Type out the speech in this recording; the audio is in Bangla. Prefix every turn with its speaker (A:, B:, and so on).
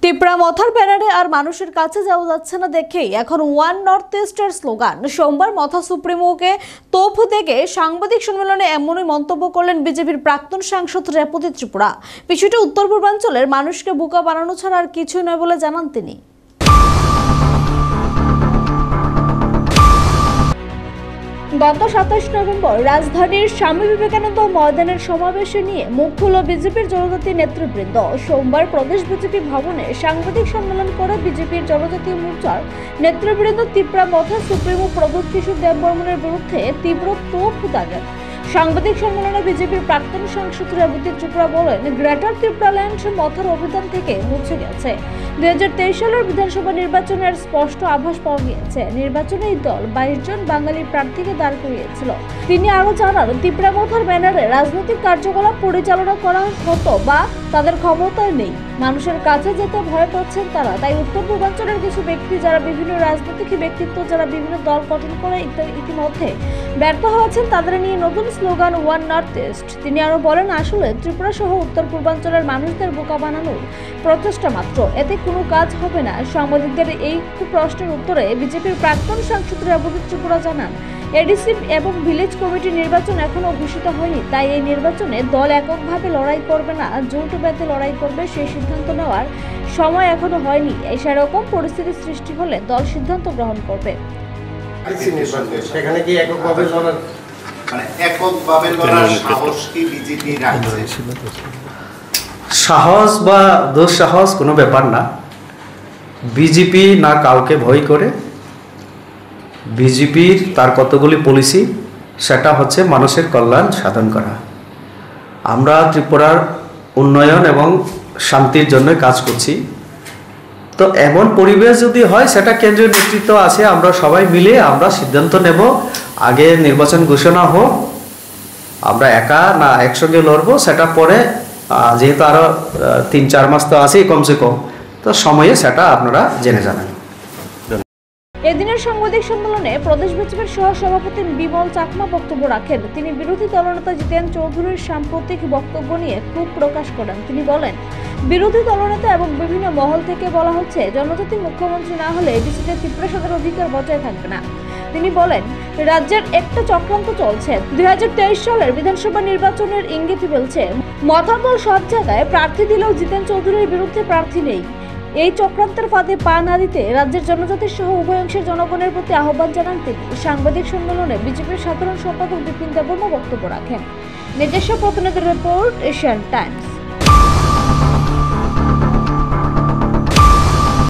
A: তিপ্রা মথার ব্যানারে আর মানুষের কাছে যাওয়া যাচ্ছে না দেখেই এখন ওয়ান নর্থ ইস্টের স্লোগান। সোমবার মথা সুপ্রিমোকে তোপ দেখে সাংবাদিক সম্মেলনে এমনই মন্তব্য করলেন বিজেপির প্রাক্তন সাংসদ রেবতী ত্রিপুরা। বিষয়টি উত্তর পূর্বাঞ্চলের মানুষকে বোকা বানানো ছাড়া আর কিছুই নয় বলে জানান তিনি। গত 27 নভেম্বর রাজধানীর স্বামী বিবেকানন্দ ময়দানের সমাবেশে নিয়ে মুখ খুলল বিজেপির জনজাতি নেতৃবৃন্দ। সোমবার প্রদেশ বিজেপি ভবনে সাংবাদিক সম্মেলন করে বিজেপির জনজাতি মোর্চার নেতৃবৃন্দ তিপ্রা মথা সুপ্রিমো প্রবোধ কিশোর দেববর্মনের বিরুদ্ধে তীব্র তোপ দাগেন। সাংবাদিক সম্মেলনে বিজেপির প্রাক্তন সাংসদ রেবতী ত্রিপুরা বলেন, গ্রেটার ত্রিপুরাল্যান্ড মথার অভিযান থেকে মুছে গেছে। 2023 সালের বিধানসভা নির্বাচনের স্পষ্ট আভাস পাওয়া গিয়েছে। নির্বাচনে এই দল 22 জন বাঙালি প্রার্থীকে দাঁড় করিয়েছিল। তিনি আরো জানান, তিপ্রা মথার ব্যানারে রাজনৈতিক কার্যকলাপ পরিচালনা করা হতো বা তাদের ক্ষমতায় নেই। মানুষের কাছে যেতে ভয় পাচ্ছেন তারা। তাই উত্তর পূর্বাঞ্চলের কিছু ব্যক্তি যারা বিভিন্ন রাজনৈতিক ব্যক্তিত্ব যারা বিভিন্ন দল গঠন করে ইতিমধ্যে ব্যর্থ হয়েছেন, তাদের নিয়ে নতুন স্লোগান ওয়ান নর্থ ইস্ট। তিনি আরো বলেন, আসলে ত্রিপুরা সহ উত্তর পূর্বাঞ্চলের মানুষদের বোকা বানানোর প্রচেষ্টা মাত্র, এতে কোনো কাজ হবে না। সাংবাদিকদের এই প্রশ্নের উত্তরে বিজেপির প্রাক্তন সাংসদ রেবতী ত্রিপুরা জানান, এডিসি এবং ভিলেজ কমিটি নির্বাচন এখনো ঘোষিত হয়নি, তাই এই নির্বাচনে দল এককভাবে লড়াই করবে না, জোট বেঁধে লড়াই করবে সেই সিদ্ধান্ত নেওয়ার সময় এখনো হয়নি। সেরকম পরিস্থিতি সৃষ্টি হলে দল সিদ্ধান্ত গ্রহণ করবে।
B: সেখানে কি এককভাবে লড়ার এককভাবে লড়ার সাহস কি বিজেপি রাখছে?
C: সাহস বা দুঃসাহস কোনো ব্যাপার না। বিজেপি না কাউকে ভয় করে। বিজেপির তার কতগুলি পলিসি, সেটা হচ্ছে মানুষের কল্যাণ সাধন করা। আমরা ত্রিপুরার উন্নয়ন এবং শান্তির জন্য কাজ করছি। তো এমন পরিবেশ যদি হয়, সেটা কেন্দ্রীয় নেতৃত্ব আছে, আমরা সবাই মিলে আমরা সিদ্ধান্ত নেব। আগে নির্বাচন ঘোষণা হোক, আমরা একা না একসঙ্গে লড়বো সেটা পরে, যেহেতু আরও 3-4 মাস তো আছেই কমসে কম, তো সময়ে সেটা আপনারা জেনে জানেন।
A: এদিনের সাংবাদিক সম্মেলনে প্রদেশ বিজেপির সহ সভাপতি বিমল চাকমা বক্তব্য রাখেন। তিনি বিরোধী দলনেতা জিতেন চৌধুরীর সাম্প্রতিক বক্তব্য নিয়ে ক্ষোভ প্রকাশ করেন। তিনি বলেন, বিরোধী দলনেতা এবং বিভিন্ন মহল থেকে বলা হচ্ছে জনজাতি মুখ্যমন্ত্রী না হলে এডিসিতে ত্রিপুরা সাধারণ অধিকার বজায় থাকবে না। তিনি বলেন, রাজ্যের একটা চক্রান্ত চলছে। 2023 সালের বিধানসভা নির্বাচনের ইঙ্গিত ফেলছে। মথা দল সব জায়গায় প্রার্থী দিলেও জিতেন চৌধুরীর বিরুদ্ধে প্রার্থী নেই। এই চক্রান্তের ফাঁদে পা না দিতে রাজ্যের জনজাতি সহ উভয় অংশের জনগণের প্রতি আহ্বান জানান তিনি। সাংবাদিক সম্মেলনে বিজেপির সাধারণ সম্পাদক বিপিন দেববর্মা বক্তব্য রাখেন। নিজস্ব প্রতিনিধি রিপোর্ট, এশিয়ান টাইমস।